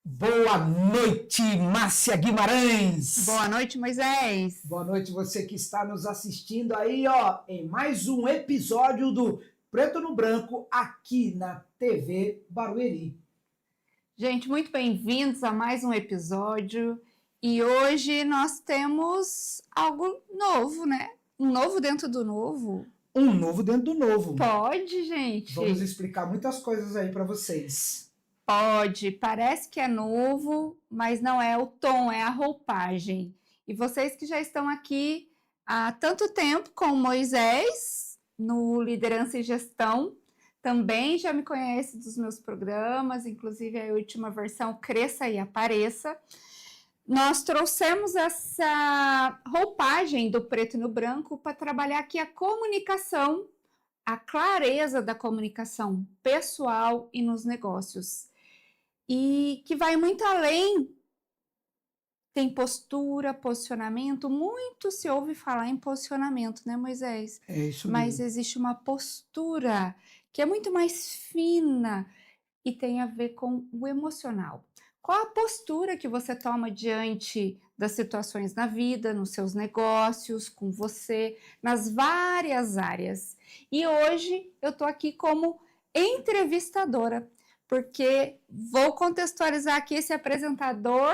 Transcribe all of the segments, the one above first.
Boa noite, Márcia Guimarães. Boa noite, Moisés. Boa noite, você que está nos assistindo aí, em mais um episódio do Preto no Branco, aqui na TV Barueri. Gente, muito bem-vindos a mais um episódio. E hoje nós temos algo novo, né? Um novo dentro do novo. Um novo dentro do novo. Pode, gente? Vamos explicar muitas coisas aí para vocês. Pode, parece que é novo, mas não é o tom, é a roupagem. E vocês que já estão aqui há tanto tempo com o Moisés, no Liderança e Gestão, também já me conhecem dos meus programas, inclusive a última versão Cresça e Apareça. Nós trouxemos essa roupagem do preto no branco para trabalhar aqui a comunicação, a clareza da comunicação pessoal e nos negócios. E que vai muito além, tem postura, posicionamento, muito se ouve falar em posicionamento, né, Moisés? É isso mesmo. Mas existe uma postura que é muito mais fina e tem a ver com o emocional. Qual a postura que você toma diante das situações na vida, nos seus negócios, com você, nas várias áreas? E hoje eu estou aqui como entrevistadora, porque vou contextualizar aqui esse apresentador,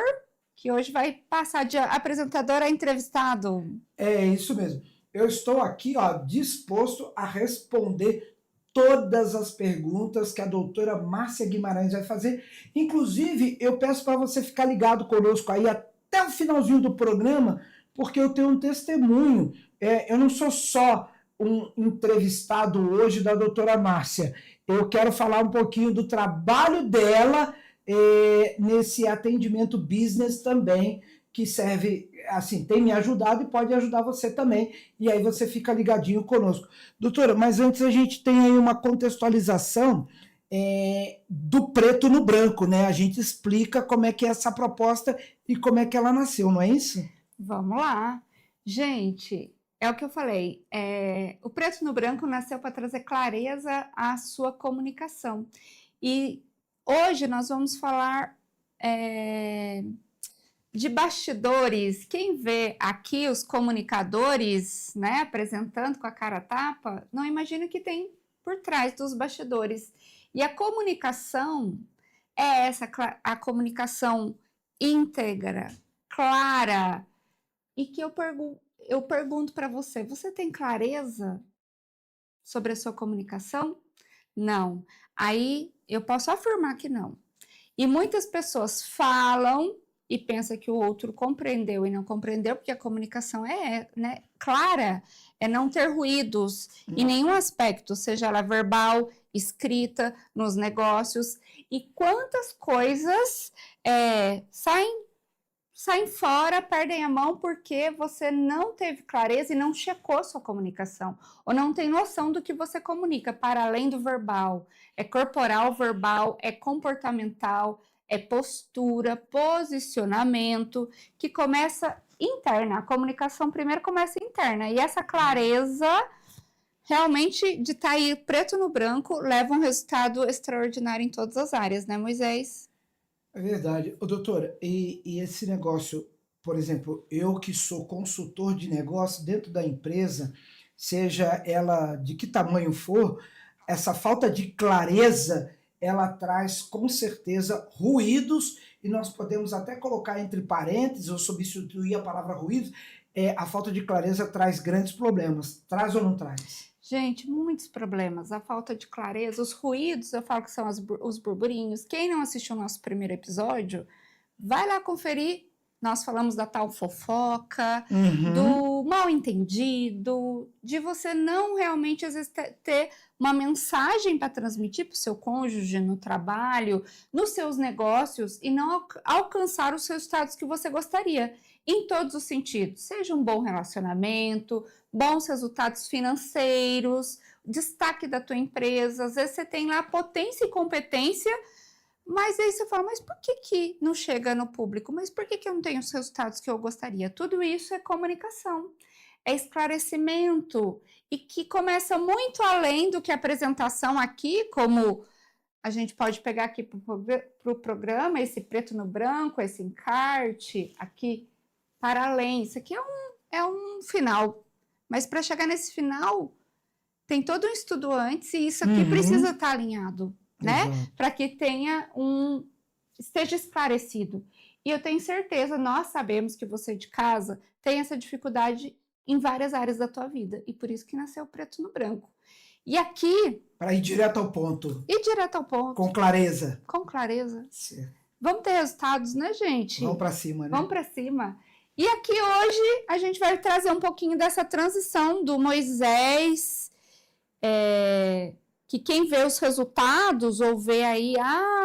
que hoje vai passar de apresentador a entrevistado. É isso mesmo. Eu estou aqui, disposto a responder todas as perguntas que a doutora Márcia Guimarães vai fazer. Inclusive, eu peço para você ficar ligado conosco aí até o finalzinho do programa, porque eu tenho um testemunho. Eu não sou só um entrevistado hoje da doutora Márcia. Eu quero falar um pouquinho do trabalho dela nesse atendimento business também, que serve, assim, tem me ajudado e pode ajudar você também, e aí você fica ligadinho conosco. Doutora, mas antes a gente tem aí uma contextualização do preto no branco, né? A gente explica como é que é essa proposta e como é que ela nasceu, não é isso? Vamos lá. Gente, é o que eu falei, o preto no branco nasceu para trazer clareza à sua comunicação. E hoje nós vamos falar de bastidores. Quem vê aqui os comunicadores, né, apresentando com a cara tapa, não imagina o que tem por trás dos bastidores. E a comunicação é a comunicação íntegra, clara, e que eu pergunto para você, você tem clareza sobre a sua comunicação? Não. Aí eu posso afirmar que não. E muitas pessoas falam e pensam que o outro compreendeu e não compreendeu, porque a comunicação clara, é não ter ruídos em nenhum aspecto, seja ela verbal, escrita, nos negócios. E quantas coisas saem fora, perdem a mão porque você não teve clareza e não checou sua comunicação, ou não tem noção do que você comunica, para além do verbal. É corporal, verbal, é comportamental, é postura, posicionamento, que começa interna. A comunicação primeiro começa interna, e essa clareza realmente de estar aí preto no branco leva um resultado extraordinário em todas as áreas, né, Moisés? É verdade. Ô, doutora, e esse negócio, por exemplo, eu que sou consultor de negócio dentro da empresa, seja ela de que tamanho for, essa falta de clareza, ela traz com certeza ruídos, e nós podemos até colocar entre parênteses ou substituir a palavra ruídos, a falta de clareza traz grandes problemas. Traz ou não traz? Gente, muitos problemas, a falta de clareza, os ruídos, eu falo que são os burburinhos. Quem não assistiu o nosso primeiro episódio, vai lá conferir. Nós falamos da tal fofoca, do mal entendido, de você não realmente, às vezes, ter uma mensagem para transmitir para o seu cônjuge no trabalho, nos seus negócios, e não alcançar os resultados que você gostaria, em todos os sentidos. Seja um bom relacionamento, bons resultados financeiros, destaque da tua empresa. Às vezes você tem lá potência e competência, mas aí você fala, mas por que não chega no público? Mas por que eu não tenho os resultados que eu gostaria? Tudo isso é comunicação, é esclarecimento, e que começa muito além do que a apresentação aqui, como a gente pode pegar aqui para o programa esse preto no branco, esse encarte aqui, para além. Isso aqui é um final. Mas para chegar nesse final, tem todo um estudo antes e isso aqui precisa estar alinhado, né? Para que esteja esclarecido. E eu tenho certeza, nós sabemos que você de casa tem essa dificuldade em várias áreas da tua vida. E por isso que nasceu o preto no branco. E aqui... Para ir direto ao ponto. Ir direto ao ponto. Com clareza. Com clareza. Certo. Vamos ter resultados, né, gente? Vamos para cima, né? Vamos para cima. E aqui hoje a gente vai trazer um pouquinho dessa transição do Moisés, que quem vê os resultados ou vê aí,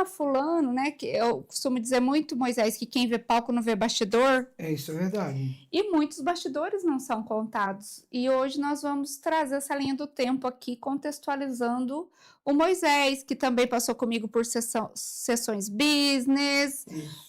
fulano, né? Que eu costumo dizer muito, Moisés, que quem vê palco não vê bastidor. Isso é verdade. E muitos bastidores não são contados. E hoje nós vamos trazer essa linha do tempo aqui, contextualizando o Moisés, que também passou comigo por sessões business,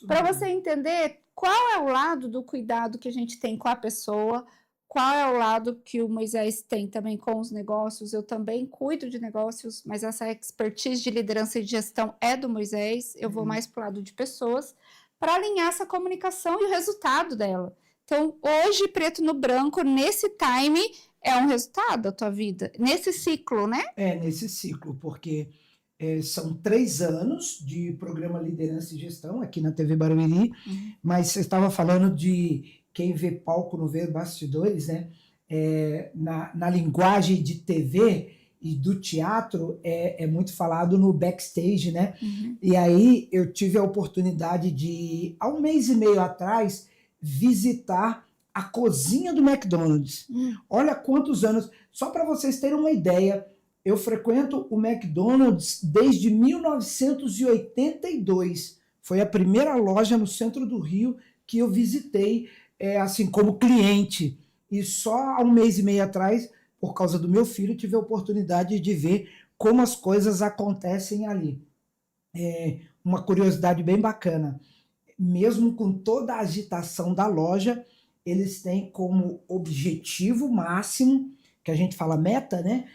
para você entender qual é o lado do cuidado que a gente tem com a pessoa, qual é o lado que o Moisés tem também com os negócios. Eu também cuido de negócios, mas essa expertise de liderança e de gestão é do Moisés. Eu vou mais para o lado de pessoas, para alinhar essa comunicação e o resultado dela. Então, hoje, preto no branco, nesse time, é um resultado da tua vida, nesse ciclo, né? Nesse ciclo, porque são 3 anos de programa Liderança e Gestão aqui na TV Barueri, mas você estava falando de quem vê palco não vê bastidores, né? Na linguagem de TV e do teatro é muito falado no backstage, né? E aí eu tive a oportunidade de, há 1 mês e meio atrás, visitar a cozinha do McDonald's. Olha quantos anos, só para vocês terem uma ideia, eu frequento o McDonald's desde 1982. Foi a primeira loja no centro do Rio que eu visitei, assim, como cliente. E só há 1 mês e meio atrás, por causa do meu filho, tive a oportunidade de ver como as coisas acontecem ali. Uma curiosidade bem bacana. Mesmo com toda a agitação da loja, eles têm como objetivo máximo, que a gente fala meta, né?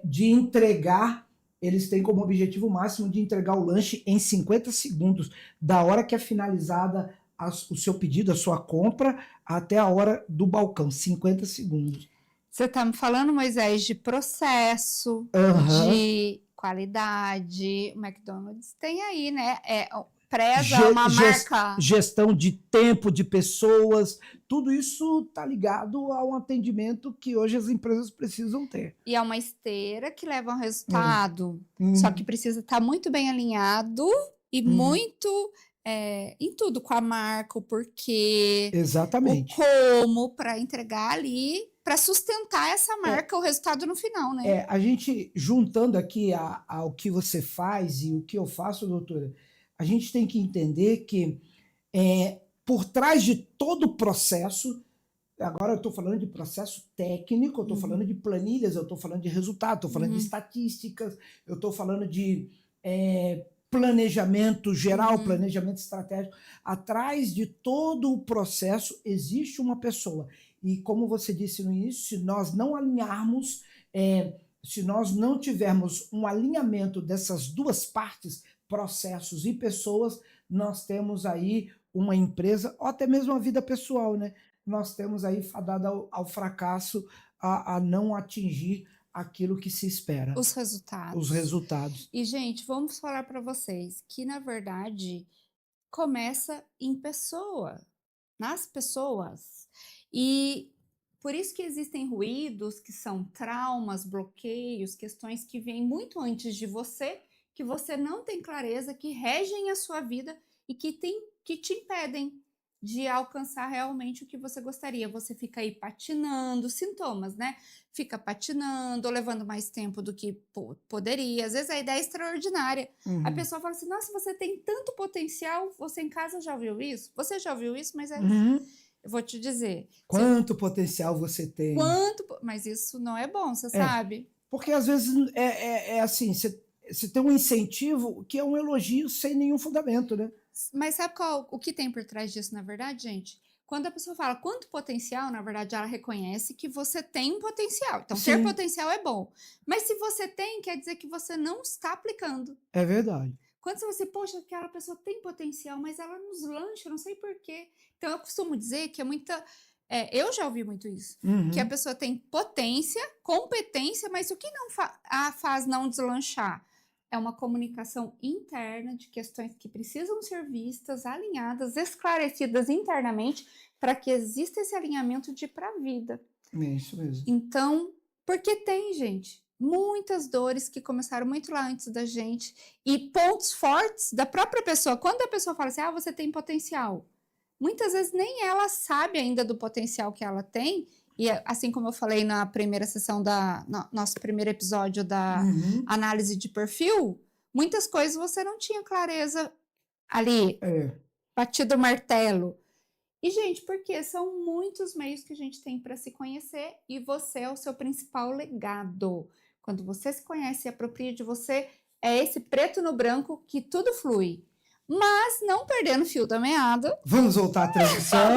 De entregar, eles têm como objetivo máximo de entregar o lanche em 50 segundos, da hora que é finalizada o seu pedido, a sua compra, até a hora do balcão, 50 segundos. Você está me falando, Moisés, de processo, de qualidade. O McDonald's tem aí, né? Preza uma marca. Gestão de tempo, de pessoas, tudo isso está ligado ao atendimento que hoje as empresas precisam ter. E é uma esteira que leva a um resultado, só que precisa estar muito bem alinhado e muito em tudo, com a marca, o porquê, exatamente, o como, para entregar ali, para sustentar essa marca, o resultado no final, né? A gente, juntando aqui ao que você faz e o que eu faço, doutora, a gente tem que entender que por trás de todo o processo, agora eu estou falando de processo técnico, eu estou falando de planilhas, eu estou falando de resultado, estou falando de estatísticas, eu estou falando de planejamento geral, planejamento estratégico. Atrás de todo o processo existe uma pessoa. E como você disse no início, se nós não alinharmos, se nós não tivermos um alinhamento dessas duas partes, processos e pessoas, nós temos aí uma empresa, ou até mesmo a vida pessoal, né? Nós temos aí fadada ao fracasso, a não atingir aquilo que se espera. Os resultados. Os resultados. E, gente, vamos falar para vocês que, na verdade, começa em pessoa, nas pessoas. E por isso que existem ruídos, que são traumas, bloqueios, questões que vêm muito antes de você, que você não tem clareza, que regem a sua vida e que te impedem de alcançar realmente o que você gostaria. Você fica aí patinando, sintomas, né? Fica patinando, levando mais tempo do que poderia. Às vezes a ideia é extraordinária. A pessoa fala assim, nossa, você tem tanto potencial, você em casa já ouviu isso? Você já ouviu isso? Mas eu vou te dizer. Quanto potencial você tem? Mas isso não é bom, você sabe? Porque às vezes é assim, você tem um incentivo que é um elogio sem nenhum fundamento, né? Mas sabe o que tem por trás disso, na verdade, gente? quando a pessoa fala quanto potencial, na verdade, ela reconhece que você tem um potencial. Então, ter Sim, potencial é bom. Mas se você tem, quer dizer que você não está aplicando. é verdade. Quando você, poxa, aquela pessoa tem potencial, mas ela nos lancha, não sei por quê. Então, eu costumo dizer que é muita. Eu já ouvi muito isso. Que a Uhum. pessoa tem potência, competência, mas o que não a faz não deslanchar? É uma comunicação interna de questões que precisam ser vistas, alinhadas, esclarecidas internamente, para que exista esse alinhamento de ir para a vida. É isso mesmo. Então, porque tem, gente, muitas dores que começaram muito lá antes da gente e pontos fortes da própria pessoa. Quando a pessoa fala assim, você tem potencial, muitas vezes nem ela sabe ainda do potencial que ela tem. E assim como eu falei na primeira sessão nosso primeiro episódio da Uhum. análise de perfil, muitas coisas você não tinha clareza ali, É. batido o martelo. E, gente, porque são muitos meios que a gente tem para se conhecer e você é o seu principal legado. Quando você se conhece e apropria de você, é esse preto no branco que tudo flui. Mas não perdendo o fio da meada. Vamos voltar à transição.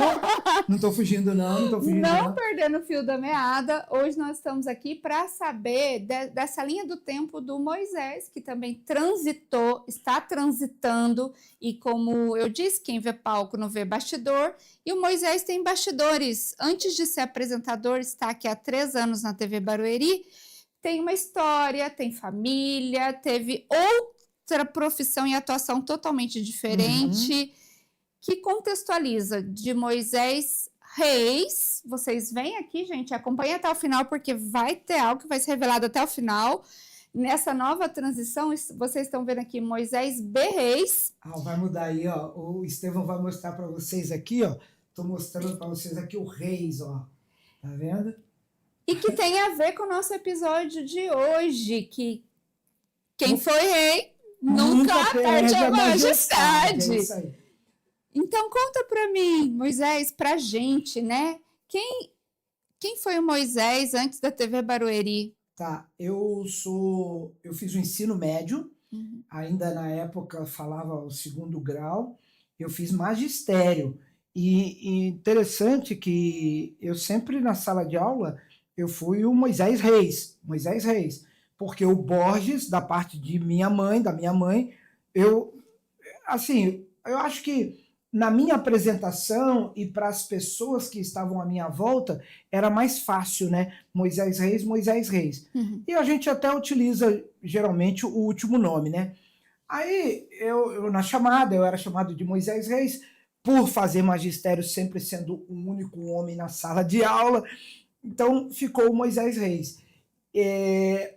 Não estou fugindo, não. Não estou fugindo, Não não. perdendo o fio da meada, hoje nós estamos aqui para saber dessa linha do tempo do Moisés, que também transitou, está transitando, e como eu disse, quem vê palco não vê bastidor, e o Moisés tem bastidores. Antes de ser apresentador, está aqui há 3 anos na TV Barueri, tem uma história, tem família, teve outra profissão e atuação totalmente diferente, que contextualiza de Moisés Reis. Vocês vêm aqui, gente, acompanhem até o final, porque vai ter algo que vai ser revelado até o final. Nessa nova transição, vocês estão vendo aqui Moisés B. Reis. Vai mudar aí, ó. O Estevão vai mostrar para vocês aqui, ó. Estou mostrando para vocês aqui o Reis, ó. Tá vendo? E que tem a ver com o nosso episódio de hoje, que quem foi rei nunca perde a majestade. É isso aí. Então, conta para mim, Moisés, pra gente, né? Quem foi o Moisés antes da TV Barueri? Tá, eu fiz o ensino médio, ainda na época falava o 2º grau, eu fiz magistério. E interessante que eu sempre na sala de aula, eu fui o Moisés Reis, porque o Borges, da parte da minha mãe, eu acho que na minha apresentação e para as pessoas que estavam à minha volta, era mais fácil, né? Moisés Reis, Moisés Reis. E a gente até utiliza, geralmente, o último nome, né? Aí, na chamada, eu era chamado de Moisés Reis, por fazer magistério sempre sendo o único homem na sala de aula, então ficou o Moisés Reis.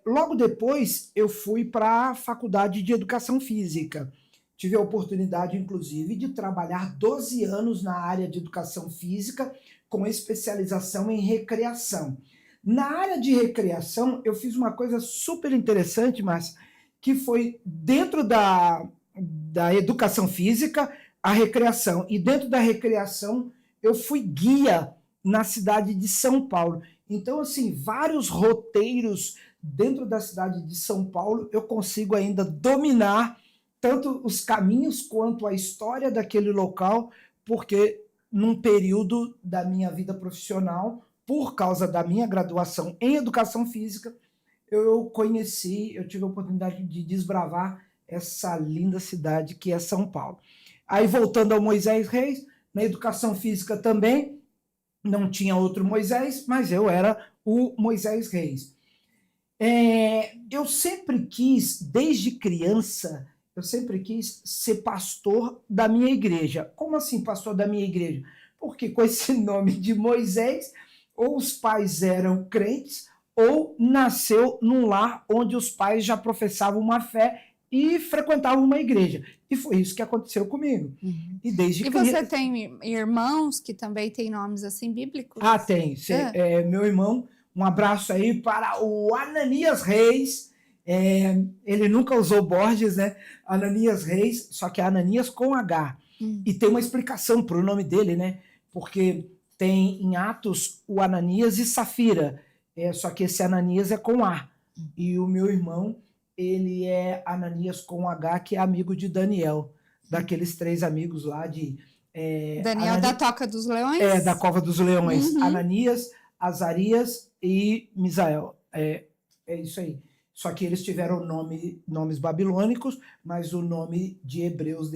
Logo depois, eu fui para a Faculdade de Educação Física. Tive a oportunidade, inclusive, de trabalhar 12 anos na área de educação física, com especialização em recreação. Na área de recreação, eu fiz uma coisa super interessante, mas que foi dentro da educação física, a recreação. E dentro da recreação, eu fui guia na cidade de São Paulo. Então, assim, vários roteiros dentro da cidade de São Paulo, eu consigo ainda dominar tanto os caminhos quanto a história daquele local, porque num período da minha vida profissional, por causa da minha graduação em educação física, eu tive a oportunidade de desbravar essa linda cidade que é São Paulo. Aí, voltando ao Moisés Reis, na educação física também, não tinha outro Moisés, mas eu era o Moisés Reis. Eu sempre quis, desde criança, ser pastor da minha igreja. Como assim pastor da minha igreja? Porque com esse nome de Moisés, ou os pais eram crentes, ou nasceu num lar onde os pais já professavam uma fé e frequentavam uma igreja. E foi isso que aconteceu comigo. E desde criança... você tem irmãos que também têm nomes assim bíblicos? Tem. Meu irmão, um abraço aí para o Ananias Reis. Ele nunca usou Borges, né? Ananias Reis, só que é Ananias com H. E tem uma explicação para o nome dele, né? Porque tem em Atos o Ananias e Safira, só que esse Ananias é com A. E o meu irmão, ele é Ananias com H, que é amigo de Daniel, daqueles 3 amigos lá de Daniel da Toca dos Leões? Da Cova dos Leões. Uhum. Ananias, Azarias e Misael. É isso aí. Só que eles tiveram nomes babilônicos, mas o nome de hebreus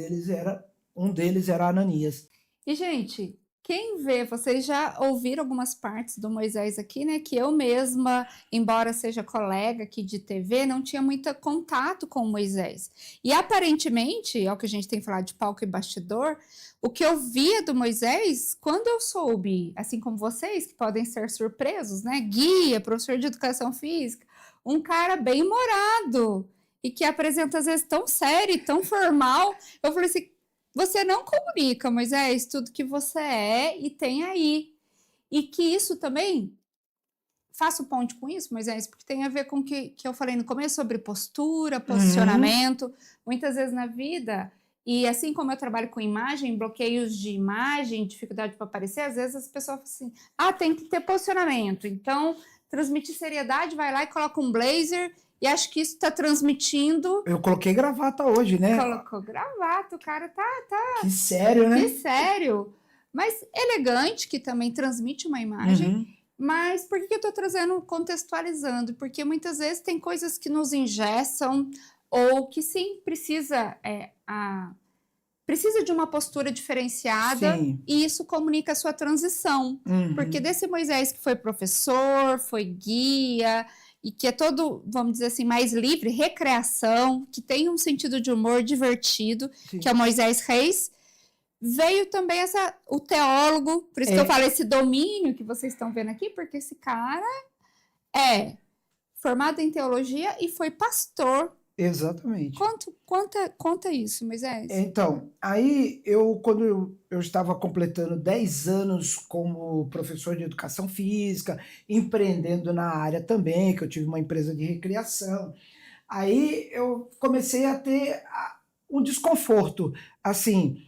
um deles era Ananias. E, gente, quem vê, vocês já ouviram algumas partes do Moisés aqui, né? Que eu mesma, embora seja colega aqui de TV, não tinha muito contato com o Moisés. E aparentemente, é o que a gente tem falado de palco e bastidor, o que eu via do Moisés, quando eu soube, assim como vocês, que podem ser surpresos, né? Guia, professor de educação física, um cara bem humorado e que apresenta às vezes tão sério, tão formal. Eu falei assim, você não comunica, Moisés, tudo que você é e tem aí. E que isso também, faço ponte com isso, Moisés, porque tem a ver com o que eu falei no começo sobre postura, posicionamento. Muitas vezes na vida, e assim como eu trabalho com imagem, bloqueios de imagem, dificuldade para aparecer, às vezes as pessoas falam assim, tem que ter posicionamento. Então, transmitir seriedade, vai lá e coloca um blazer e acho que isso está transmitindo. Eu coloquei gravata hoje, né? Colocou gravata, o cara tá... Que sério, né? Que sério. Mas elegante, que também transmite uma imagem. Mas por que eu estou trazendo, contextualizando? Porque muitas vezes tem coisas que nos engessam ou que sim, precisa de uma postura diferenciada. Sim. E isso comunica a sua transição. Porque desse Moisés que foi professor, foi guia, e que é todo, vamos dizer assim, mais livre, recreação, que tem um sentido de humor divertido, Sim. que é o Moisés Reis, veio também o teólogo, por isso que eu falo esse domínio que vocês estão vendo aqui, porque esse cara é formado em teologia e foi pastor. Exatamente. Conta isso, Moisés. Então, aí quando eu estava completando 10 anos como professor de educação física, empreendendo na área também, que eu tive uma empresa de recreação, aí eu comecei a ter um desconforto, assim,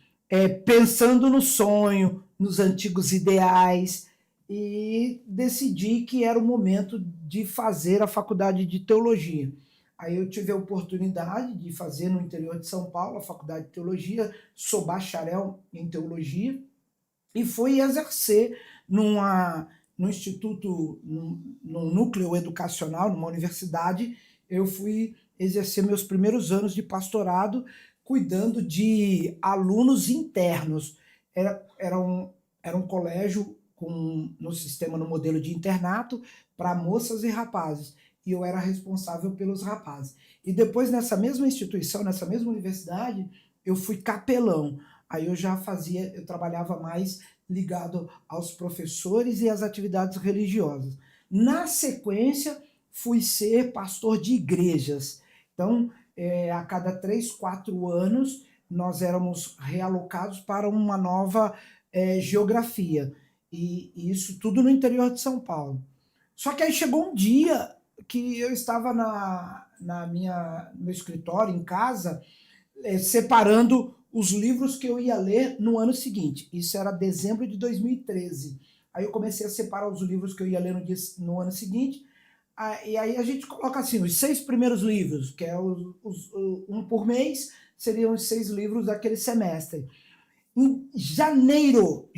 pensando no sonho, nos antigos ideais, e decidi que era o momento de fazer a faculdade de teologia. Aí eu tive a oportunidade de fazer no interior de São Paulo a faculdade de teologia, sou bacharel em teologia, e fui exercer num instituto, num núcleo educacional, numa universidade. Eu fui exercer meus primeiros anos de pastorado, cuidando de alunos internos. Era um colégio no sistema, no modelo de internato, para moças e rapazes. E eu era responsável pelos rapazes. E depois, nessa mesma instituição, nessa mesma universidade, eu fui capelão. Aí eu trabalhava mais ligado aos professores e às atividades religiosas. Na sequência, fui ser pastor de igrejas. Então, a cada 3, 4 anos, nós éramos realocados para uma nova geografia. E isso tudo no interior de São Paulo. Só que aí chegou um dia que eu estava no meu escritório, em casa, separando os livros que eu ia ler no ano seguinte. Isso era dezembro de 2013. Aí eu comecei a separar os livros que eu ia ler no ano seguinte, e aí a gente coloca assim, os 6 primeiros livros, que é um por mês, seriam os 6 livros daquele semestre. Em janeiro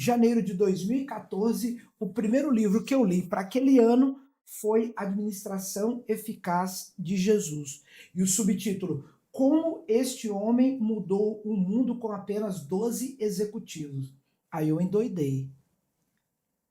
de 2014, o primeiro livro que eu li para aquele ano foi Administração Eficaz de Jesus. E o subtítulo, Como este homem mudou o mundo com apenas 12 executivos. Aí eu endoidei.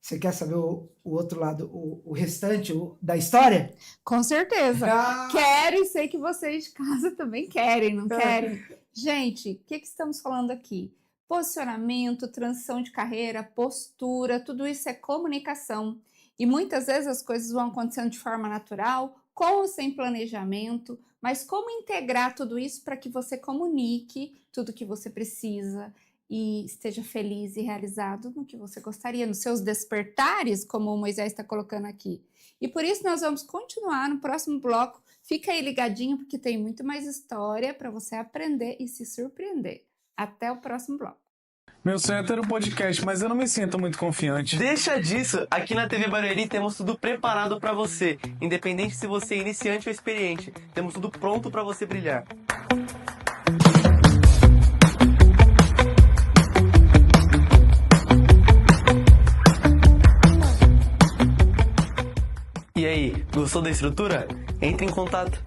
Você quer saber o outro lado, o restante da história? Com certeza. Quero e sei que vocês de casa também querem, não querem? Gente, o que estamos falando aqui? Posicionamento, transição de carreira, postura, tudo isso é comunicação. E muitas vezes as coisas vão acontecendo de forma natural, com ou sem planejamento, mas como integrar tudo isso para que você comunique tudo que você precisa e esteja feliz e realizado no que você gostaria, nos seus despertares, como o Moisés está colocando aqui. E por isso nós vamos continuar no próximo bloco. Fica aí ligadinho, porque tem muito mais história para você aprender e se surpreender. Até o próximo bloco. Meu sonho é ter um podcast, mas eu não me sinto muito confiante. Deixa disso! Aqui na TV Barueri temos tudo preparado pra você. Independente se você é iniciante ou experiente, temos tudo pronto pra você brilhar. Gostou da estrutura? Entre em contato.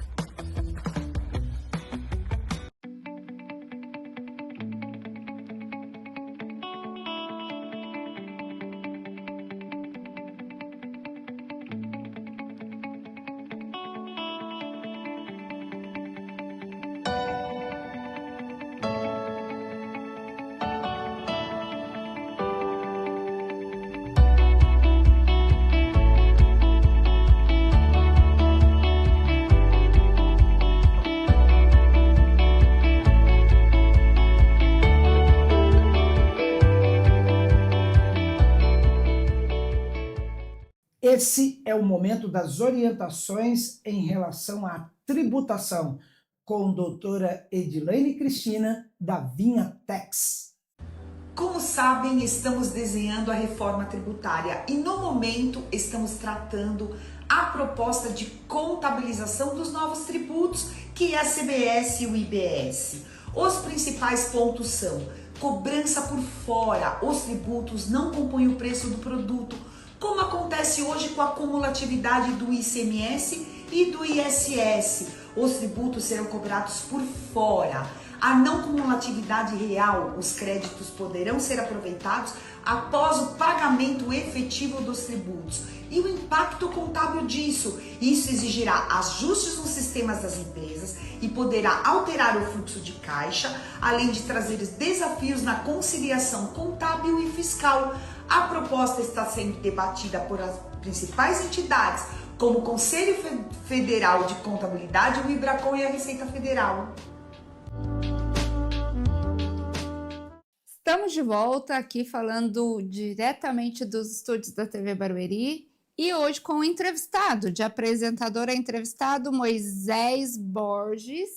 Esse é o momento das orientações em relação à tributação, com a doutora Edilene Cristina, da Vinha Tax. Como sabem, estamos desenhando a reforma tributária e no momento estamos tratando a proposta de contabilização dos novos tributos, que é a CBS e o IBS. Os principais pontos são: cobrança por fora, os tributos não compõem o preço do produto, como acontece hoje com a cumulatividade do ICMS e do ISS. Os tributos serão cobrados por fora. A não cumulatividade real, os créditos poderão ser aproveitados após o pagamento efetivo dos tributos. E o impacto contábil disso? Isso exigirá ajustes nos sistemas das empresas e poderá alterar o fluxo de caixa, além de trazer desafios na conciliação contábil e fiscal. A proposta está sendo debatida por as principais entidades, como o Conselho Federal de Contabilidade, o IBRACON e a Receita Federal. Estamos de volta aqui falando diretamente dos estúdios da TV Barueri e hoje com o entrevistado, de apresentador a entrevistado, Moisés Borges,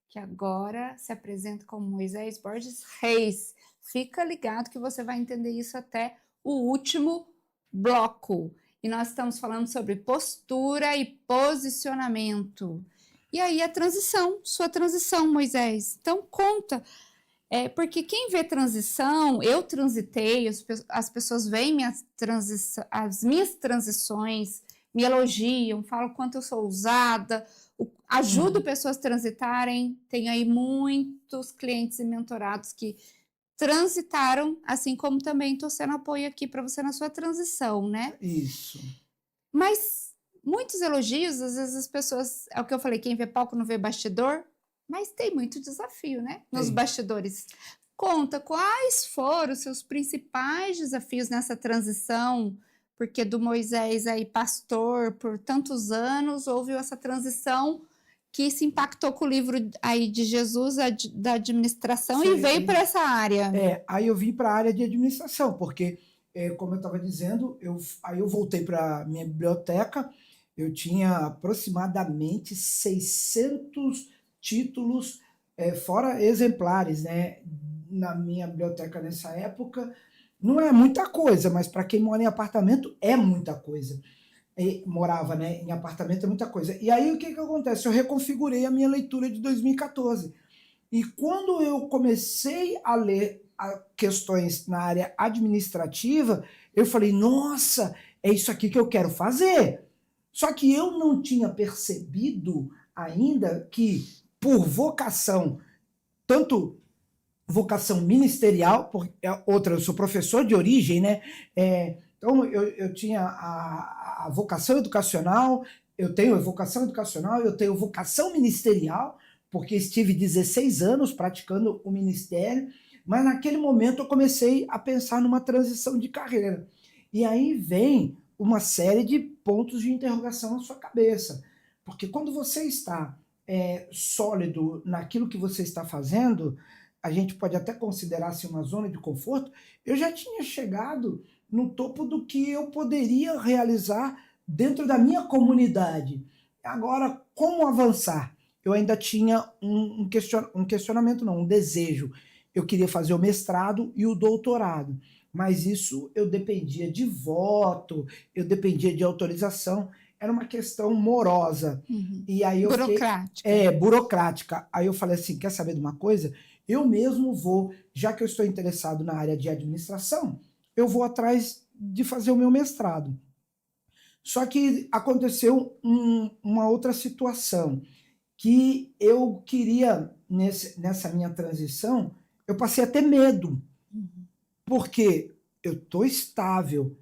que agora se apresenta como Moisés Borges Reis. Fica ligado que você vai entender isso até o último bloco. E nós estamos falando sobre postura e posicionamento. E aí a transição, sua transição, Moisés. Então conta, porque quem vê transição, eu transitei, as pessoas veem as minhas transições, me elogiam, falam quanto eu sou ousada, ajudo pessoas a transitarem. Tenho aí muitos clientes e mentorados que transitaram, assim como também estou sendo apoio aqui para você na sua transição, né? Isso. Mas muitos elogios, às vezes as pessoas, é o que eu falei, quem vê palco não vê bastidor, mas tem muito desafio, né? Nos bastidores. Conta quais foram os seus principais desafios nessa transição, porque do Moisés aí, pastor, por tantos anos, houve essa transição que se impactou com o livro aí de Jesus, da administração, e veio para essa área. Aí eu vim para a área de administração, porque, como eu estava dizendo, aí eu voltei para a minha biblioteca, eu tinha aproximadamente 600 títulos, fora exemplares, né, na minha biblioteca nessa época. Não é muita coisa, mas para quem mora em apartamento é muita coisa. Morava, né, em apartamento é muita coisa. E aí o que acontece? Eu reconfigurei a minha leitura de 2014. E quando eu comecei a ler questões na área administrativa, eu falei, nossa, é isso aqui que eu quero fazer. Só que eu não tinha percebido ainda que, por vocação, tanto vocação ministerial, outra, eu sou professor de origem, né? Então, eu tinha a vocação educacional, eu tenho a vocação educacional, eu tenho vocação ministerial, porque estive 16 anos praticando o ministério, mas naquele momento eu comecei a pensar numa transição de carreira. E aí vem uma série de pontos de interrogação na sua cabeça, porque quando você está sólido naquilo que você está fazendo, a gente pode até considerar assim, uma zona de conforto. Eu já tinha chegado no topo do que eu poderia realizar dentro da minha comunidade. Agora, como avançar? Eu ainda tinha um questionamento, não, um desejo. Eu queria fazer o mestrado e o doutorado, mas isso eu dependia de voto, eu dependia de autorização, era uma questão morosa. E aí eu burocrática. Burocrática. Aí eu falei assim, quer saber de uma coisa? Eu mesmo vou, já que eu estou interessado na área de administração, eu vou atrás de fazer o meu mestrado. Só que aconteceu uma outra situação, que eu queria, nessa minha transição, eu passei a ter medo, porque eu estou estável.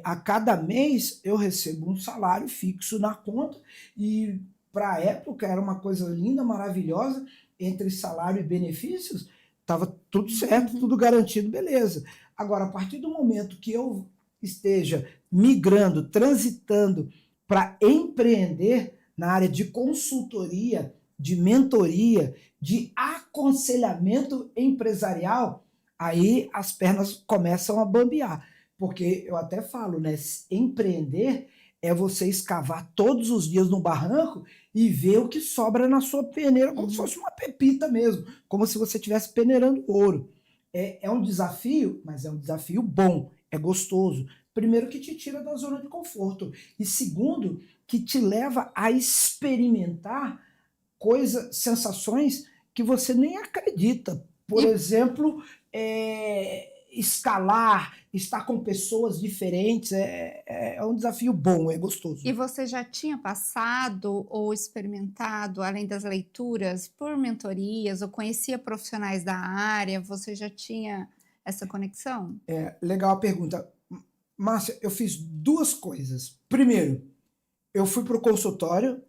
A cada mês eu recebo um salário fixo na conta, e para a época era uma coisa linda, maravilhosa, entre salário e benefícios, estava tudo certo, tudo garantido, beleza. Agora, a partir do momento que eu esteja migrando, transitando para empreender na área de consultoria, de mentoria, de aconselhamento empresarial, aí as pernas começam a bambear. Porque eu até falo, né? Empreender é você escavar todos os dias no barranco e ver o que sobra na sua peneira, como se fosse uma pepita mesmo, como se você estivesse peneirando ouro. É um desafio, mas é um desafio bom, é gostoso. Primeiro, que te tira da zona de conforto. E segundo, que te leva a experimentar coisas, sensações que você nem acredita. Por exemplo, escalar, estar com pessoas diferentes, é um desafio bom, é gostoso. E você já tinha passado ou experimentado, além das leituras, por mentorias, ou conhecia profissionais da área? Você já tinha essa conexão? Legal a pergunta. Márcia, eu fiz duas coisas. Primeiro, eu fui para o consultório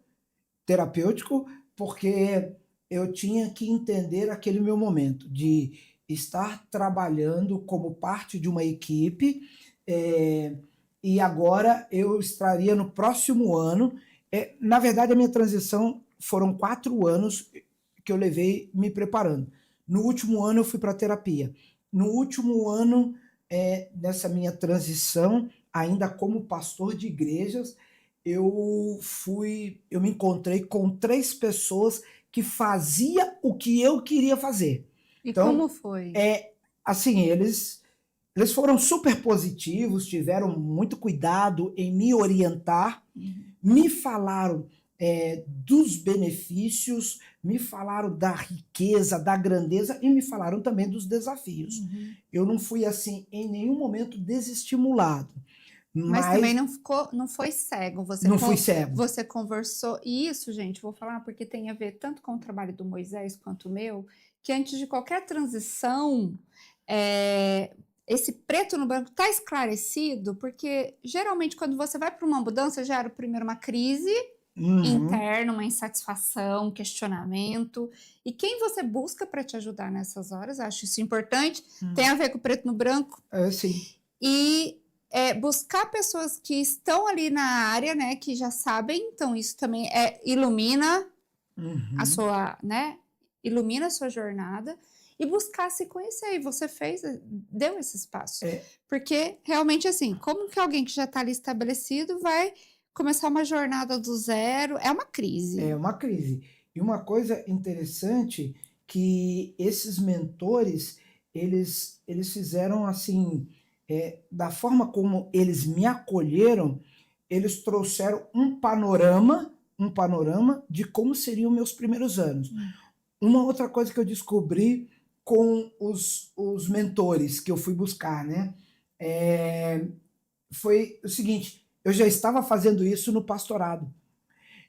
terapêutico porque eu tinha que entender aquele meu momento de estar trabalhando como parte de uma equipe, e agora eu estaria no próximo ano. Na verdade, a minha transição foram 4 anos que eu levei me preparando. No último ano eu fui para a terapia. No último ano, nessa minha transição, ainda como pastor de igrejas, eu me encontrei com 3 pessoas que faziam o que eu queria fazer. E então, como foi? Assim, eles foram super positivos, tiveram muito cuidado em me orientar, me falaram dos benefícios, me falaram da riqueza, da grandeza, e me falaram também dos desafios. Eu não fui, assim, em nenhum momento desestimulado. Mas também não foi cego. Não fui cego. Você conversou. E isso, gente, vou falar porque tem a ver tanto com o trabalho do Moisés quanto o meu, que antes de qualquer transição, esse preto no branco está esclarecido, porque geralmente quando você vai para uma mudança, já era primeiro uma crise interna, uma insatisfação, um questionamento. E quem você busca para te ajudar nessas horas, acho isso importante, tem a ver com o preto no branco. Sim. E buscar pessoas que estão ali na área, né, que já sabem, então isso também ilumina a sua, né, ilumina a sua jornada, e buscar se conhecer. E você deu esse espaço. Porque realmente, assim, como que alguém que já está ali estabelecido vai começar uma jornada do zero? É uma crise. É uma crise. E uma coisa interessante, que esses mentores, eles fizeram assim, da forma como eles me acolheram, eles trouxeram um panorama de como seriam meus primeiros anos. Uma outra coisa que eu descobri com os mentores que eu fui buscar, né, foi o seguinte: eu já estava fazendo isso no pastorado.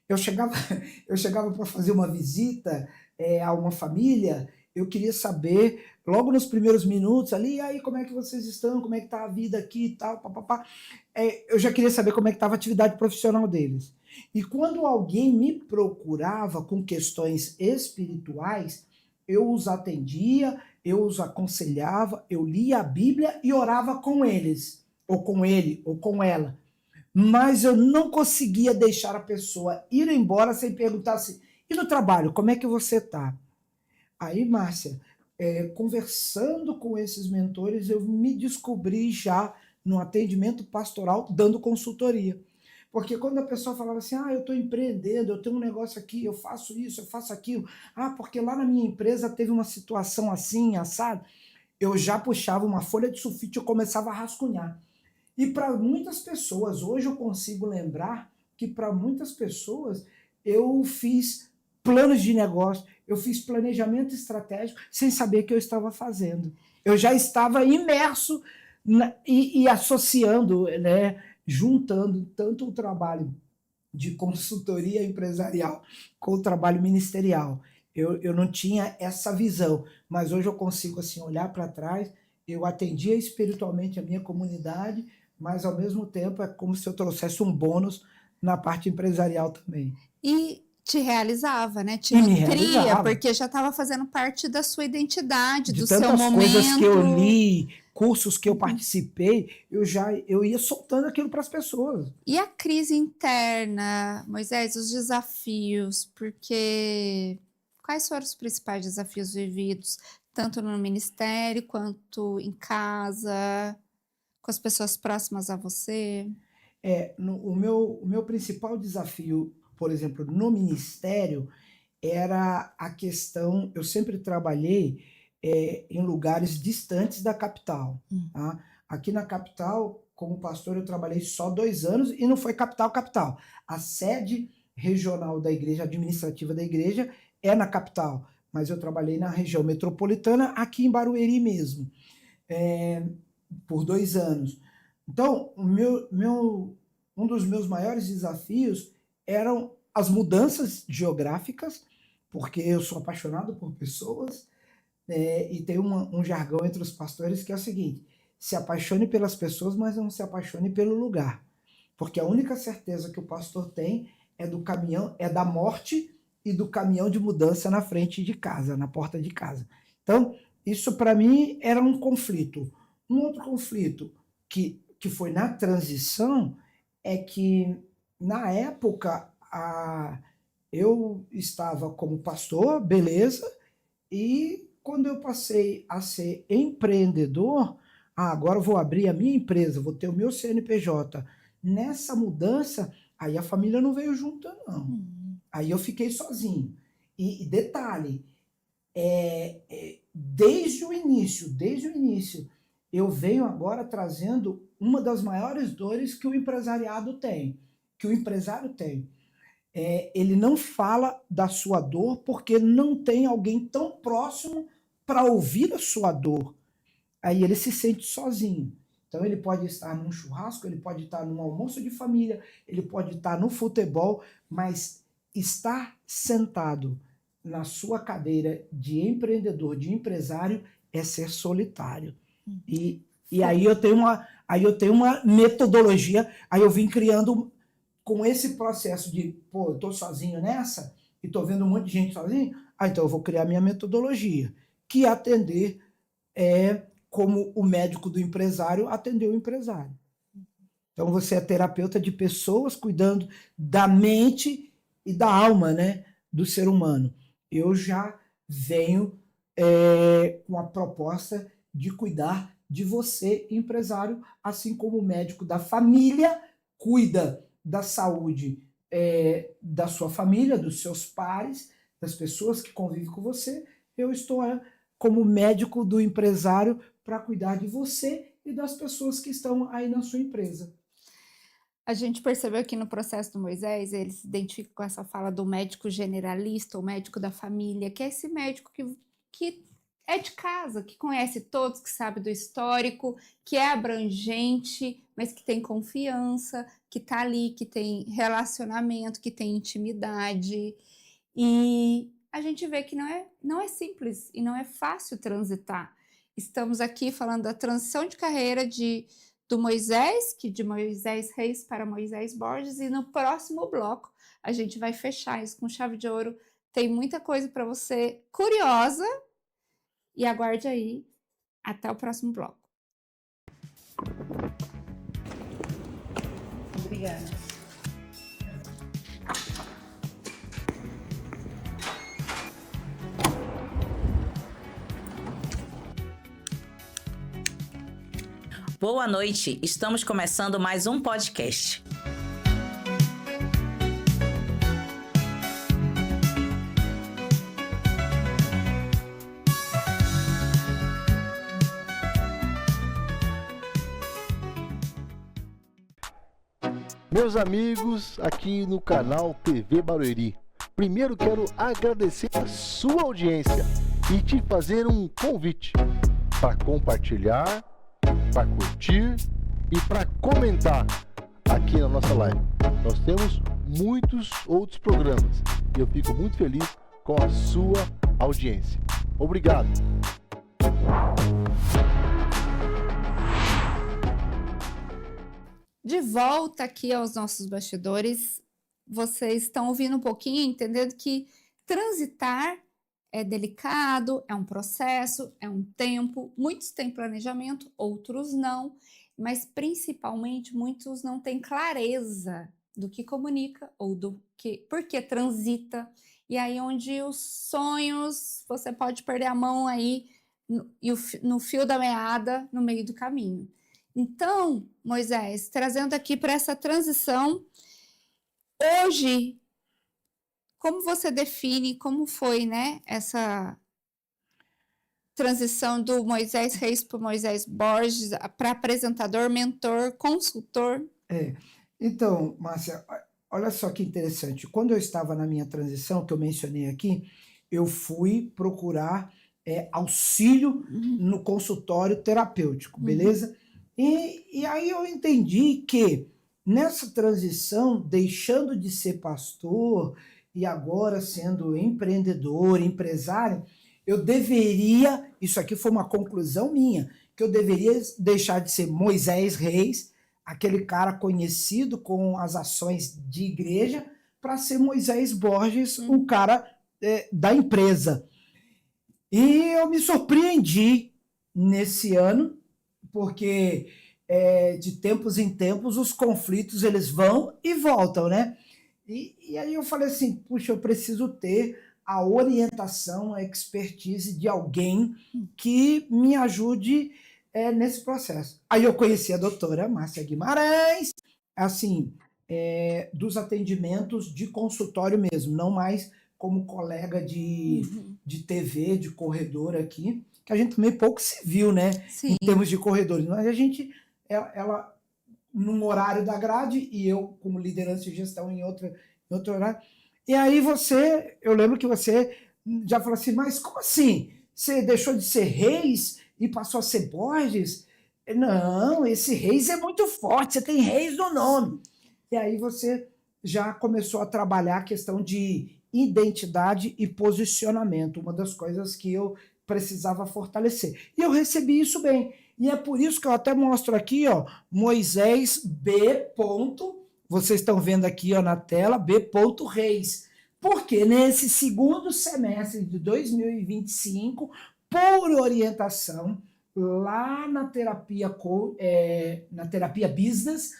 Eu chegava para fazer uma visita a uma família, eu queria saber, logo nos primeiros minutos ali, e aí, como é que vocês estão, como é que está a vida aqui e tal, papapá. Eu já queria saber como é que estava a atividade profissional deles. E quando alguém me procurava com questões espirituais, eu os atendia, eu os aconselhava, eu lia a Bíblia e orava com eles, ou com ele, ou com ela. Mas eu não conseguia deixar a pessoa ir embora sem perguntar assim: e no trabalho, como é que você está? Aí, Márcia, conversando com esses mentores, eu me descobri já no atendimento pastoral dando consultoria. Porque quando a pessoa falava assim: eu estou empreendendo, eu tenho um negócio aqui, eu faço isso, eu faço aquilo, porque lá na minha empresa teve uma situação assim, assado, eu já puxava uma folha de sulfite e eu começava a rascunhar. E para muitas pessoas, hoje eu consigo lembrar que para muitas pessoas eu fiz planos de negócio, eu fiz planejamento estratégico sem saber o que eu estava fazendo. Eu já estava imerso e associando, né, juntando tanto o trabalho de consultoria empresarial com o trabalho ministerial. Eu não tinha essa visão, mas hoje eu consigo assim olhar para trás. Eu atendia espiritualmente a minha comunidade, mas ao mesmo tempo é como se eu trouxesse um bônus na parte empresarial também. E te realizava, né? Te E me nutria, realizava. porque já estava fazendo parte da sua identidade, De do seu tantas momento. coisas que eu li, cursos que eu participei, eu ia soltando aquilo para as pessoas. E a crise interna, Moisés, os desafios, porque quais foram os principais desafios vividos, tanto no ministério quanto em casa, com as pessoas próximas a você? O meu principal desafio, por exemplo, no ministério, era a questão. Eu sempre trabalhei em lugares distantes da capital. Tá? Aqui na capital, como pastor, eu trabalhei só 2 anos e não foi capital. A sede regional da igreja, administrativa da igreja, é na capital, mas eu trabalhei na região metropolitana, aqui em Barueri mesmo, por 2 anos. Então, um dos meus maiores desafios eram as mudanças geográficas, porque eu sou apaixonado por pessoas, e tem um jargão entre os pastores que é o seguinte: se apaixone pelas pessoas, mas não se apaixone pelo lugar. Porque a única certeza que o pastor tem é do caminhão, é da morte e do caminhão de mudança na frente de casa, na porta de casa. Então, isso para mim era um conflito. Um outro conflito que foi na transição é que, na época, eu estava como pastor, beleza, e quando eu passei a ser empreendedor, agora eu vou abrir a minha empresa, vou ter o meu CNPJ. Nessa mudança, aí a família não veio junto, não. Aí eu fiquei sozinho. E detalhe, desde o início, eu venho agora trazendo uma das maiores dores que o empresariado tem, que o empresário tem. Ele não fala da sua dor porque não tem alguém tão próximo para ouvir a sua dor. Aí ele se sente sozinho. Então ele pode estar num churrasco, ele pode estar num almoço de família, ele pode estar no futebol, mas estar sentado na sua cadeira de empreendedor, de empresário, é ser solitário. E aí eu tenho uma metodologia, aí eu vim criando com esse processo de, eu estou sozinho nessa, e estou vendo um monte de gente sozinho, então eu vou criar minha metodologia, que atender como o médico do empresário atendeu o empresário. Então você é terapeuta de pessoas, cuidando da mente e da alma, né, do ser humano. Eu já venho com a proposta de cuidar de você, empresário, assim como o médico da família cuida da saúde da sua família, dos seus pares, das pessoas que convivem com você. Eu estou como médico do empresário para cuidar de você e das pessoas que estão aí na sua empresa. A gente percebeu que no processo do Moisés, ele se identifica com essa fala do médico generalista, o médico da família, que é esse médico que é de casa, que conhece todos, que sabe do histórico, que é abrangente, mas que tem confiança, que está ali, que tem relacionamento, que tem intimidade. E a gente vê que não é simples e não é fácil transitar. Estamos aqui falando da transição de carreira do Moisés, de Moisés Reis para Moisés Borges, e no próximo bloco a gente vai fechar isso com chave de ouro. Tem muita coisa para você curiosa, e aguarde aí até o próximo bloco. Obrigada. Boa noite, estamos começando mais um podcast. Meus amigos, aqui no canal TV Barueri, primeiro quero agradecer a sua audiência e te fazer um convite para compartilhar, para curtir e para comentar aqui na nossa live. Nós temos muitos outros programas e eu fico muito feliz com a sua audiência. Obrigado! De volta aqui aos nossos bastidores, vocês estão ouvindo um pouquinho, entendendo que transitar é delicado, é um processo, é um tempo. Muitos têm planejamento, outros não, mas principalmente muitos não têm clareza do que comunica ou do que, por que transita. E aí onde os sonhos, você pode perder a mão aí no fio da meada, no meio do caminho. Então, Moisés, trazendo aqui para essa transição, hoje, como você define, como foi, né, essa transição do Moisés Reis para o Moisés Borges, para apresentador, mentor, consultor? Então, Márcia, olha só que interessante. Quando eu estava na minha transição, que eu mencionei aqui, eu fui procurar auxílio no consultório terapêutico, beleza? E aí eu entendi que nessa transição, deixando de ser pastor e agora sendo empreendedor, empresário, eu deveria, isso aqui foi uma conclusão minha, que eu deveria deixar de ser Moisés Reis, aquele cara conhecido com as ações de igreja, para ser Moisés Borges, o cara da empresa. E eu me surpreendi nesse ano, porque de tempos em tempos os conflitos eles vão e voltam, né? E aí eu falei assim, puxa, eu preciso ter a orientação, a expertise de alguém que me ajude nesse processo. Aí eu conheci a doutora Márcia Guimarães, assim, dos atendimentos de consultório mesmo, não mais como colega de TV, de corredor aqui, que a gente também pouco se viu, né? Sim. Em termos de corredores. Mas a gente, ela num horário da grade e eu como liderança e gestão em outro horário. E aí eu lembro que você já falou assim, mas como assim? Você deixou de ser Reis e passou a ser Borges? Não, esse Reis é muito forte, você tem Reis no nome. E aí você já começou a trabalhar a questão de identidade e posicionamento, uma das coisas que eu precisava fortalecer. E eu recebi isso bem. E é por isso que eu até mostro aqui, ó, Moisés B. Vocês estão vendo aqui, ó, na tela, B. Reis. Porque nesse segundo semestre de 2025, por orientação, lá na terapia business,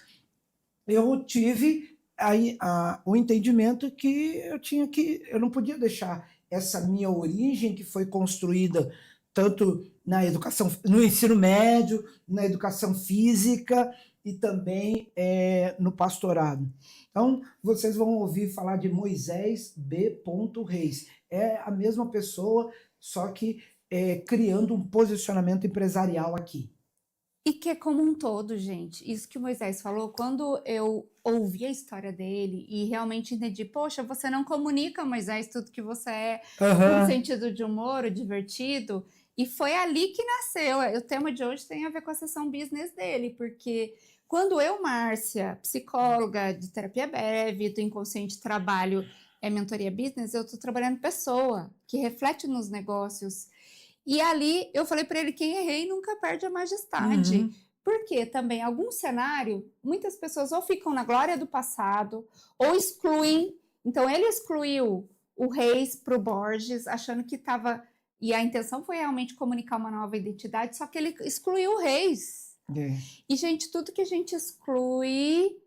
eu tive aí o entendimento que eu não podia deixar essa minha origem, que foi construída tanto na educação, no ensino médio, na educação física e também no pastorado. Então, vocês vão ouvir falar de Moisés B. Reis. É a mesma pessoa, só que criando um posicionamento empresarial aqui. E que é como um todo, gente. Isso que o Moisés falou, quando eu ouvi a história dele e realmente entendi, poxa, você não comunica, Moisés, tudo que você é, no sentido de humor, divertido, e foi ali que nasceu. O tema de hoje tem a ver com a sessão business dele, porque quando eu, Márcia, psicóloga de terapia breve, do inconsciente trabalho, mentoria business, eu estou trabalhando pessoa, que reflete nos negócios. E ali eu falei para ele, quem é rei nunca perde a majestade. Porque também, algum cenário, muitas pessoas ou ficam na glória do passado, ou excluem. Então, ele excluiu o Reis para o Borges, achando que estava... E a intenção foi realmente comunicar uma nova identidade, só que ele excluiu o Reis. E, gente, tudo que a gente exclui,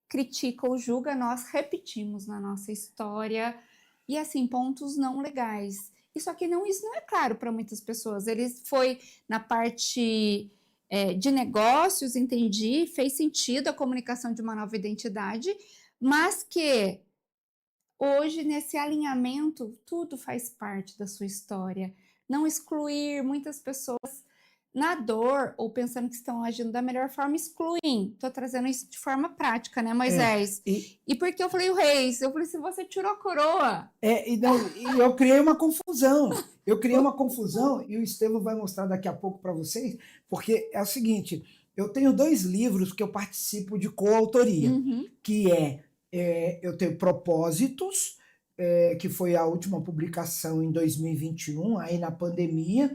critica ou julga, nós repetimos na nossa história. E, assim, pontos não legais. Só que isso não é claro para muitas pessoas. Ele foi na parte de negócios, entendi, fez sentido a comunicação de uma nova identidade, mas que hoje, nesse alinhamento, tudo faz parte da sua história. Não excluir muitas pessoas na dor ou pensando que estão agindo da melhor forma, excluem. Estou trazendo isso de forma prática, né, Moisés? E por que eu falei o Reis? Eu falei, se você tirou a coroa. E eu criei uma confusão. E o Estevão vai mostrar daqui a pouco para vocês, porque é o seguinte, eu tenho 2 livros que eu participo de coautoria, que eu tenho Propósitos, que foi a última publicação em 2021, aí na pandemia.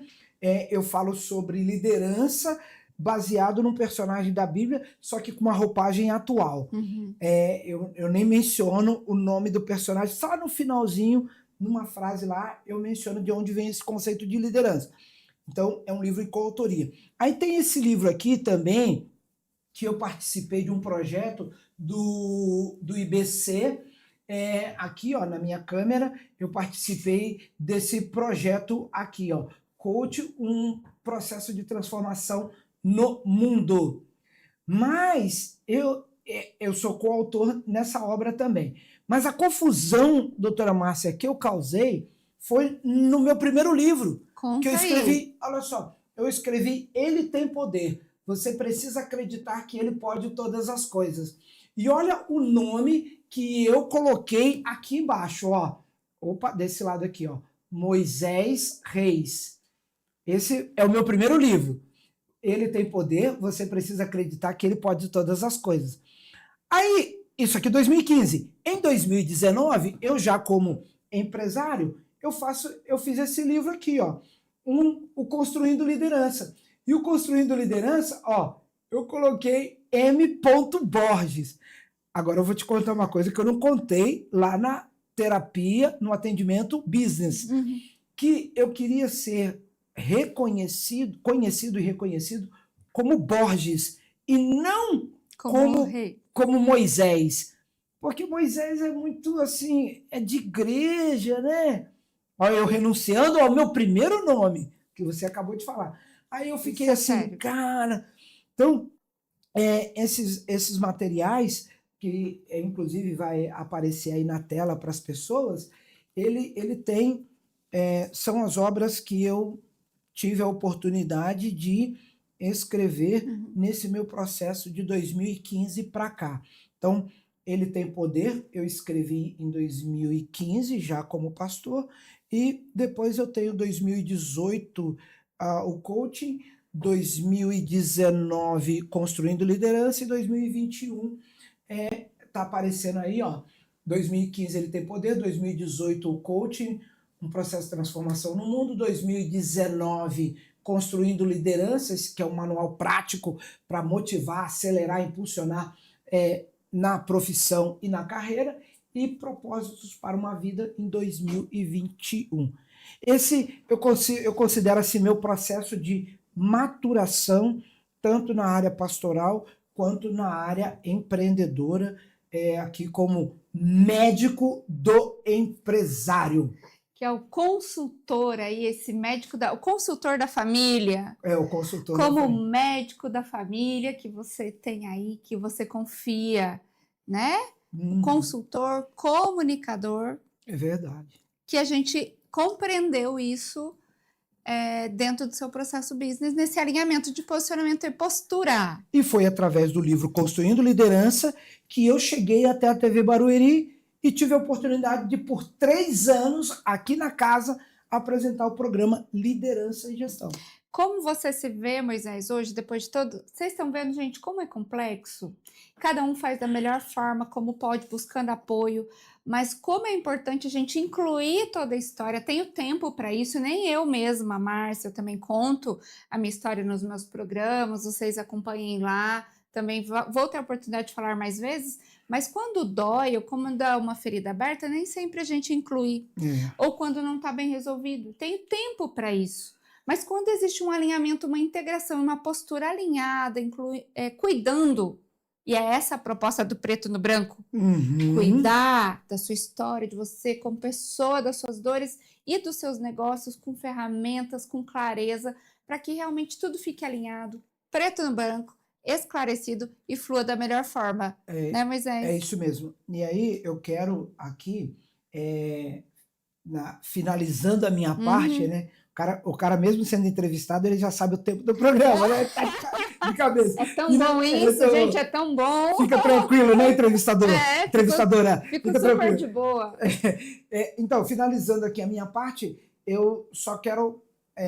Eu falo sobre liderança baseado num personagem da Bíblia, só que com uma roupagem atual. Eu nem menciono o nome do personagem, só no finalzinho, numa frase lá, eu menciono de onde vem esse conceito de liderança. Então, é um livro em coautoria. Aí tem esse livro aqui também, que eu participei de um projeto do IBC, aqui ó, na minha câmera, eu participei desse projeto aqui, ó, Coach, um processo de transformação no mundo. Mas eu sou coautor nessa obra também. Mas a confusão, doutora Márcia, que eu causei foi no meu primeiro livro. Conta que eu escrevi, aí. olha só, eu escrevi Ele Tem Poder. Você precisa acreditar que ele pode todas as coisas. E olha o nome que eu coloquei aqui embaixo, ó. Opa, desse lado aqui, ó. Moisés Reis. Esse é o meu primeiro livro. Ele tem poder, você precisa acreditar que ele pode todas as coisas. Aí, isso aqui é 2015. Em 2019, eu já como empresário, eu fiz esse livro aqui, ó. O Construindo Liderança. E o Construindo Liderança, ó, eu coloquei M. Borges. Agora eu vou te contar uma coisa que eu não contei lá na terapia, no atendimento business, que eu queria ser conhecido e reconhecido como Borges, e não como Moisés. Porque Moisés é muito assim, é de igreja, né? Olha, eu renunciando ao meu primeiro nome, que você acabou de falar. Aí eu fiquei assim, sério? cara... Então, esses materiais, que inclusive vai aparecer aí na tela para as pessoas, ele tem... são as obras que eu tive a oportunidade de escrever nesse meu processo de 2015 para cá. Então, Ele Tem Poder, eu escrevi em 2015, já como pastor, e depois eu tenho 2018 o coaching, 2019 Construindo Liderança e 2021 tá aparecendo aí, ó. 2015 Ele Tem Poder, 2018 o coaching, um processo de transformação no mundo, 2019 Construindo Lideranças, que é um manual prático para motivar, acelerar, impulsionar na profissão e na carreira, e Propósitos para uma Vida em 2021. Esse eu considero assim meu processo de maturação, tanto na área pastoral quanto na área empreendedora, aqui como médico do empresário. Que é o consultor aí, esse médico, o consultor da família. O consultor como da família. médico da família que você tem aí, que você confia, né? Consultor, comunicador. É verdade. Que a gente compreendeu isso dentro do seu processo business, nesse alinhamento de posicionamento e postura. E foi através do livro Construindo Liderança que eu cheguei até a TV Barueri e tive a oportunidade de, por 3 anos, aqui na casa, apresentar o programa Liderança e Gestão. Como você se vê, Moisés, hoje, depois de todo... Vocês estão vendo, gente, como é complexo? Cada um faz da melhor forma, como pode, buscando apoio. Mas como é importante a gente incluir toda a história. Tenho tempo para isso, nem eu mesma, Márcia, eu também conto a minha história nos meus programas, vocês acompanhem lá. Também vou ter a oportunidade de falar mais vezes, mas quando dói ou quando dá uma ferida aberta, nem sempre a gente inclui. Ou quando não está bem resolvido. Tenho tempo para isso. Mas quando existe um alinhamento, uma integração, uma postura alinhada, cuidando, e é essa a proposta do Preto no Branco, cuidar da sua história, de você como pessoa, das suas dores e dos seus negócios, com ferramentas, com clareza, para que realmente tudo fique alinhado, preto no branco, esclarecido e flua da melhor forma, né, Moisés? É isso mesmo. E aí eu quero aqui, finalizando a minha parte, né? O cara mesmo sendo entrevistado, ele já sabe o tempo do programa, né? De cabeça. É tão bom isso, gente, é tão bom. Fica tranquilo, né, entrevistador? Entrevistadora. Fico fica super tranquilo. de boa. Então, finalizando aqui a minha parte, eu só quero,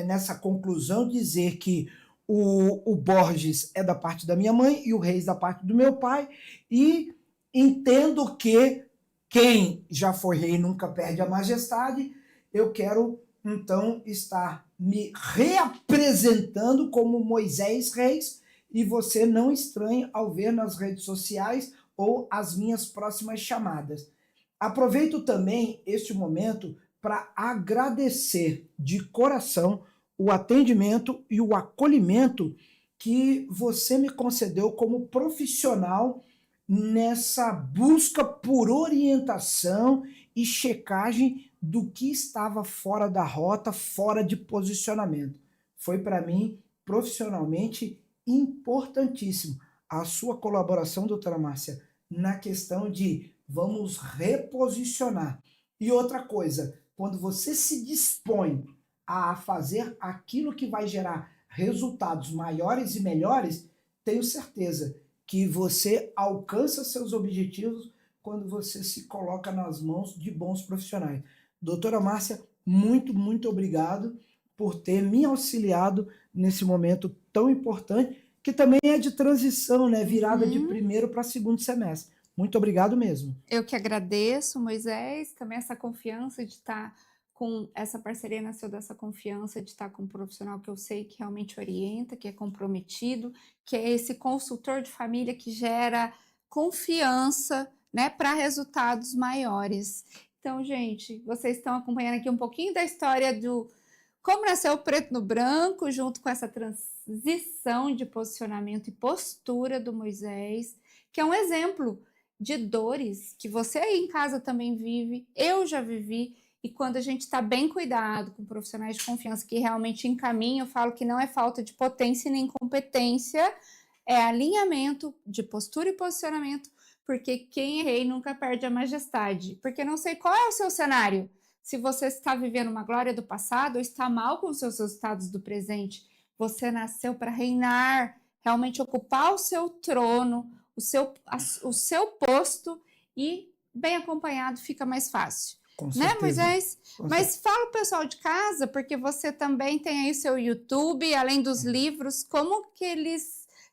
nessa conclusão, dizer que o Borges é da parte da minha mãe e o Reis da parte do meu pai, e entendo que quem já foi rei nunca perde a majestade. Eu quero, então, estar me reapresentando como Moisés Reis, e você não estranhe ao ver nas redes sociais ou as minhas próximas chamadas. Aproveito também este momento para agradecer de coração o atendimento e o acolhimento que você me concedeu como profissional nessa busca por orientação e checagem do que estava fora da rota, fora de posicionamento. Foi para mim, profissionalmente, importantíssimo a sua colaboração, doutora Márcia, na questão de vamos reposicionar. E outra coisa, quando você se dispõe a fazer aquilo que vai gerar resultados maiores e melhores, tenho certeza que você alcança seus objetivos quando você se coloca nas mãos de bons profissionais. Doutora Márcia, muito, muito obrigado por ter me auxiliado nesse momento tão importante, que também é de transição, né? Virada de primeiro para segundo semestre. Muito obrigado mesmo. Eu que agradeço, Moisés, também essa confiança de estar com essa parceria, nasceu dessa confiança de estar com um profissional que eu sei que realmente orienta, que é comprometido, que é esse consultor de família que gera confiança, né, para resultados maiores. Então, gente, vocês estão acompanhando aqui um pouquinho da história do como nasceu o Preto no Branco, junto com essa transição de posicionamento e postura do Moisés, que é um exemplo de dores que você aí em casa também vive, eu já vivi, e quando a gente está bem cuidado com profissionais de confiança que realmente encaminham, eu falo que não é falta de potência nem competência, é alinhamento de postura e posicionamento, porque quem é rei nunca perde a majestade, porque não sei qual é o seu cenário, se você está vivendo uma glória do passado ou está mal com os seus resultados do presente, você nasceu para reinar, realmente ocupar o seu trono, o seu posto, e bem acompanhado fica mais fácil. Com né, certeza. Moisés? Com Mas fala o pessoal de casa, porque você também tem aí o seu YouTube, além dos livros, como que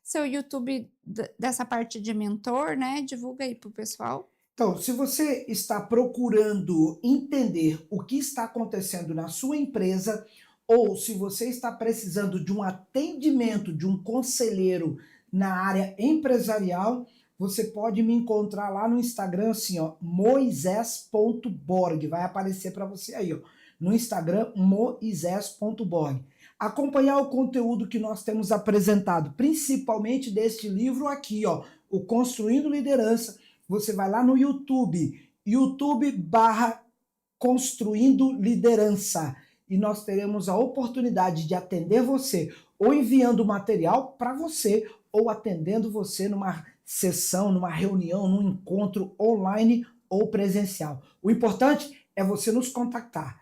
seu YouTube dessa parte de mentor, né? Divulga aí pro pessoal. Então, se você está procurando entender o que está acontecendo na sua empresa, ou se você está precisando de um atendimento de um conselheiro na área empresarial, você pode me encontrar lá no Instagram, assim, ó, moisés.borg, vai aparecer para você aí, ó, no Instagram, moisés.borg. Acompanhar o conteúdo que nós temos apresentado, principalmente deste livro aqui, ó, o Construindo Liderança. Você vai lá no YouTube, YouTube/Construindo Liderança, e nós teremos a oportunidade de atender você, ou enviando material para você, ou atendendo você numa sessão, numa reunião, num encontro online ou presencial. O importante é você nos contactar.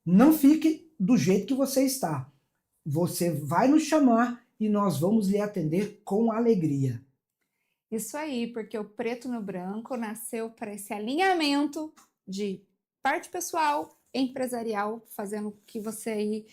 Não fique do jeito que você está. Você vai nos chamar e nós vamos lhe atender com alegria. Isso aí, porque o Preto no Branco nasceu para esse alinhamento de parte pessoal, empresarial, fazendo que você aí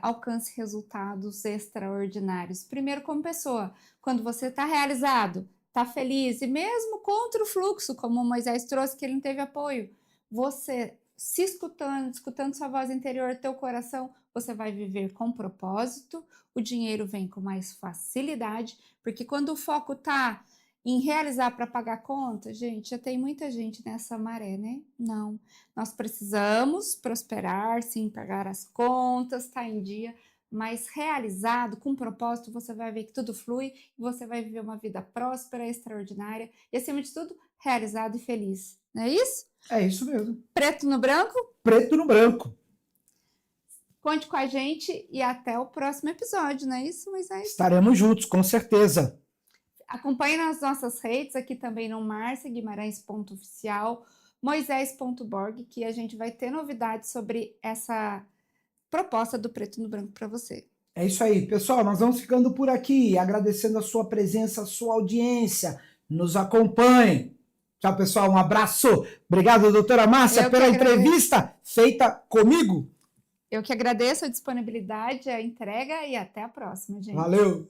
alcance resultados extraordinários. Primeiro como pessoa, quando você está realizado, está feliz, e mesmo contra o fluxo, como o Moisés trouxe, que ele não teve apoio, você se escutando sua voz interior, teu coração, você vai viver com propósito, o dinheiro vem com mais facilidade, porque quando o foco está em realizar para pagar conta, gente, já tem muita gente nessa maré, né? Não, nós precisamos prosperar, sim, pagar as contas, tá em dia, mas realizado, com propósito, você vai ver que tudo flui, e você vai viver uma vida próspera, extraordinária, e acima de tudo, realizado e feliz, não é isso? É isso mesmo. Preto no branco? Preto no branco. Conte com a gente e até o próximo episódio, não é isso, Moisés? Estaremos juntos, com certeza. Acompanhe nas nossas redes, aqui também no marciaguimarães.oficial, moisés.borg, que a gente vai ter novidades sobre essa proposta do Preto no Branco para você. É isso aí, pessoal, nós vamos ficando por aqui, agradecendo a sua presença, a sua audiência. Nos acompanhe. Tchau, pessoal, um abraço. Obrigado, doutora Márcia, pela entrevista feita comigo. Eu que agradeço a disponibilidade, a entrega e até a próxima, gente. Valeu!